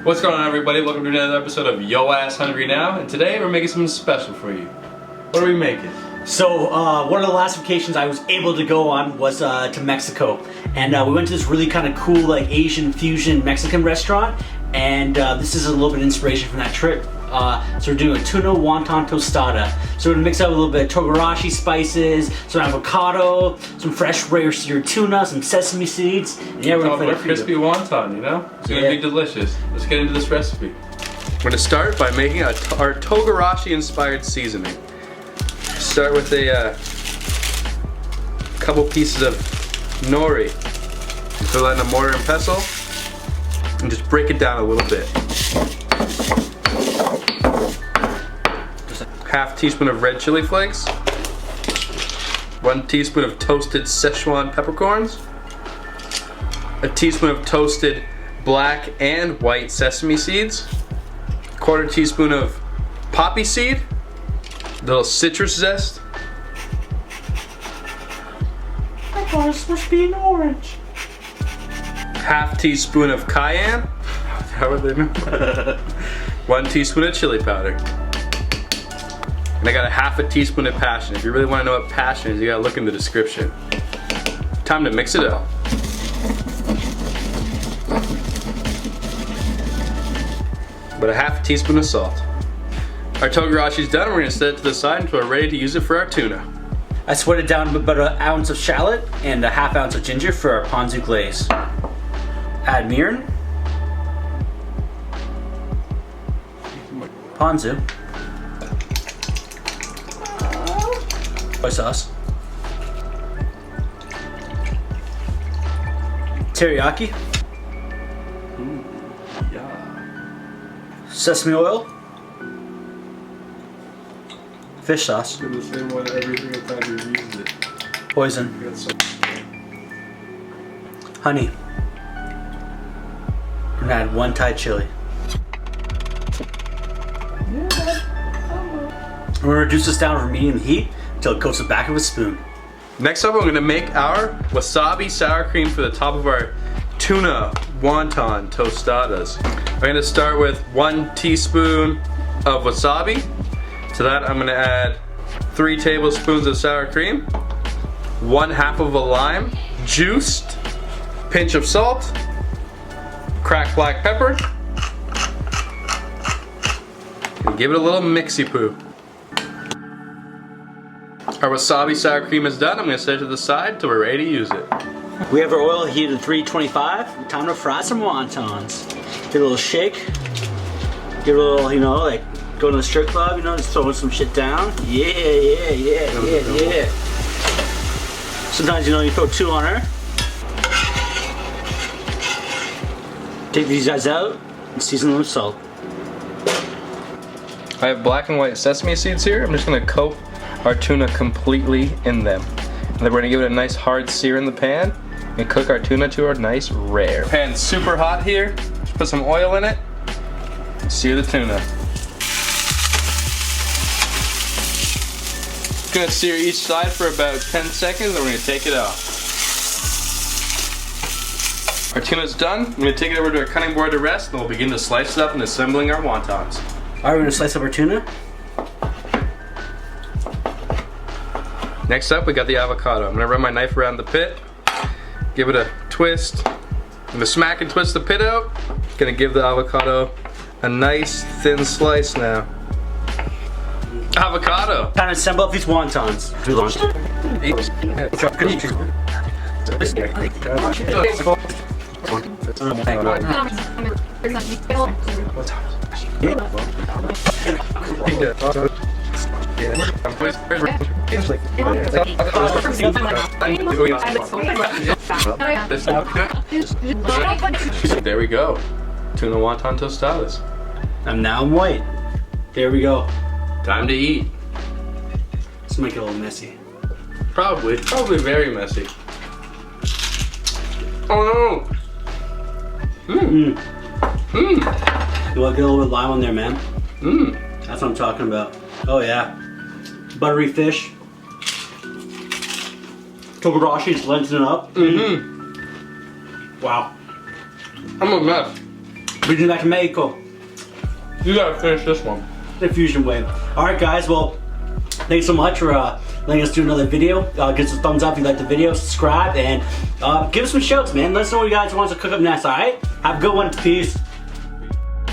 What's going on, everybody? Welcome to another episode of Yo Ass Hungry Now, and today we're making something special for you. What are we making? So one of the last vacations I was able to go on was to Mexico, and we went to this really kind of cool like Asian fusion Mexican restaurant, and this is a little bit of inspiration from that trip. So we're doing a Tuna Wonton tostada. So we're gonna mix up a little bit of Togarashi spices, some avocado, some fresh rare seared tuna, some sesame seeds. And yeah, we're gonna play a crispy wonton, you know? It's gonna be delicious. Let's get into this recipe. We're gonna start by making our Togarashi inspired seasoning. Start with a couple pieces of Nori. Throw that in a mortar and pestle and just break it down a little bit. Half teaspoon of red chili flakes, 1 teaspoon of toasted Schezwan peppercorns, a teaspoon of toasted black and white sesame seeds, 1/4 teaspoon of poppy seed, a little citrus zest. I thought it was supposed to be an orange. Half teaspoon of cayenne. How would they know? 1 teaspoon of chili powder. And I got a half a teaspoon of passion. If you really want to know what passion is, you gotta look in the description. Time to mix it up. About a half a teaspoon of salt. Our Togarashi's done. We're gonna set it to the side until we're ready to use it for our tuna. I sweated down about an ounce of shallot and a half ounce of ginger for our Ponzu Glaze. Add Mirin. Ponzu. Soy sauce. Teriyaki. Ooh, yeah. Sesame oil. Fish sauce. Do the same one every single time you use it. Hoison. Honey. And add 1 Thai chili. We're gonna reduce this down from medium heat until it coats the back of a spoon. Next up, I'm gonna make our wasabi sour cream for the top of our Tuna Wonton Toastadas. I'm gonna start with 1 teaspoon of wasabi. To that, I'm gonna add 3 tablespoons of sour cream, 1/2 of a lime, juiced, pinch of salt, cracked black pepper, and give it a little mixy-poo. Our wasabi sour cream is done. I'm going to set it to the side till we're ready to use it. We have our oil heated at 325. Time to fry some wontons. Give it a little shake. Give it a little, you know, like go to the strip club, you know, just throwing some shit down. Yeah. Sometimes, you know, you throw 2 on her. Take these guys out and season them with salt. I have black and white sesame seeds here. I'm just going to coat our tuna completely in them. And then we're gonna give it a nice hard sear in the pan and cook our tuna to a nice rare. Pan's super hot here. Just put some oil in it. Sear the tuna. Gonna sear each side for about 10 seconds, then we're gonna take it off. Our tuna's done. I'm gonna take it over to our cutting board to rest, and we'll begin to slice it up and assembling our wontons. Alright, we're gonna slice up our tuna. Next up, we got the avocado. I'm gonna run my knife around the pit, give it a twist. I'm gonna smack and twist the pit out. Gonna give the avocado a nice thin slice now. Avocado! Time to assemble up these wontons. There we go. Tuna Wonton Tostadas. And now I'm white. There we go. Time to eat. Let's make it a little messy. Probably very messy. Oh no! You want to get a little bit of lime on there, man? That's what I'm talking about. Oh yeah. Buttery fish. Togarashi's lensing it up. Wow. I'm a mess. Bringing back to Mexico. You gotta finish this one. The fusion way. Alright guys, well, thanks so much for letting us do another video. Give us a thumbs up if you liked the video, subscribe, and give us some shouts, man. Let us know what you guys want us to cook up next, alright? Have a good one. Peace.